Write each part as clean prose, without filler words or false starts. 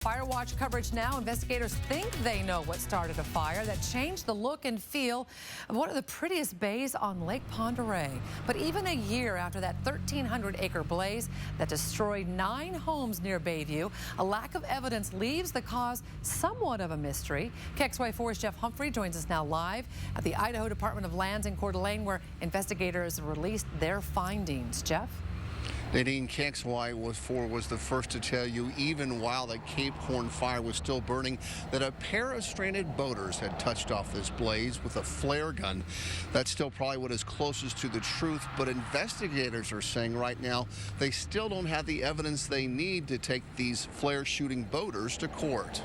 Fire Watch coverage now. Investigators think they know what started a fire that changed the look and feel of one of the prettiest bays on Lake Pend Oreille. But even a year after that 1,300-acre blaze that destroyed 9 homes near Bayview, a lack of evidence leaves the cause somewhat of a mystery. KXLY4's Jeff Humphrey joins us now live at the Idaho Department of Lands in Coeur d'Alene, where investigators released their findings. Jeff? Nadine, KXLY4 was the first to tell you, even while the Cape Horn fire was still burning, that a pair of stranded boaters had touched off this blaze with a flare gun. That's still probably what is closest to the truth, but investigators are saying right now they still don't have the evidence they need to take these flare-shooting boaters to court.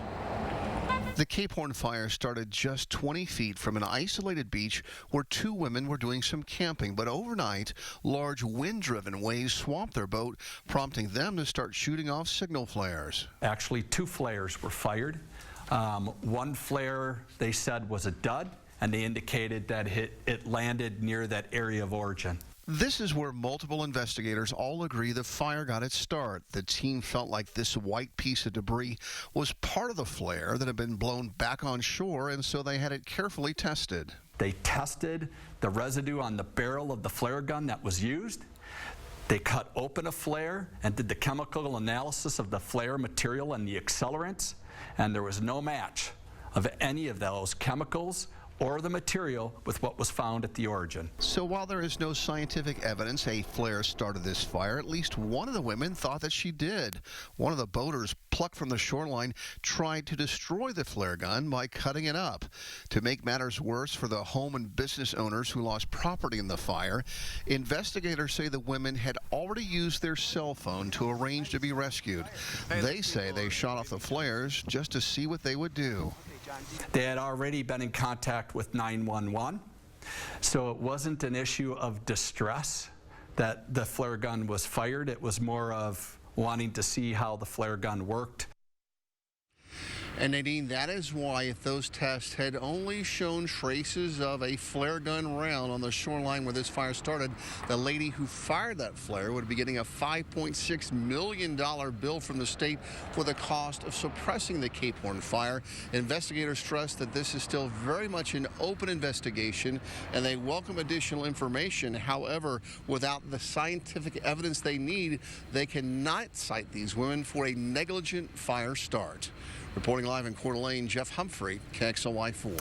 The Cape Horn fire started just 20 feet from an isolated beach where 2 women were doing some camping, but overnight, large wind-driven waves swamped their boat, prompting them to start shooting off signal flares. Actually, 2 flares were fired. One flare, they said, was a dud, and they indicated that it landed near that area of origin. This is where multiple investigators all agree the fire got its start. The team felt like this white piece of debris was part of the flare that had been blown back on shore, and so they had it carefully tested. They tested the residue on the barrel of the flare gun that was used. They cut open a flare and did the chemical analysis of the flare material and the accelerants, and there was no match of any of those chemicals or the material with what was found at the origin. So while there is no scientific evidence a flare started this fire, at least one of the women thought that she did. One of the boaters plucked from the shoreline tried to destroy the flare gun by cutting it up. To make matters worse for the home and business owners who lost property in the fire, investigators say the women had already used their cell phone to arrange to be rescued. They say they shot off the flares just to see what they would do. They had already been in contact with 911, so it wasn't an issue of distress that the flare gun was fired. It was more of wanting to see how the flare gun worked. And Nadine, that is why if those tests had only shown traces of a flare gun round on the shoreline where this fire started, the lady who fired that flare would be getting a $5.6 million bill from the state for the cost of suppressing the Cape Horn fire. Investigators stress that this is still very much an open investigation and they welcome additional information. However, without the scientific evidence they need, they cannot cite these women for a negligent fire start. Reporting live in Coeur d'Alene, Jeff Humphrey, KXLY4.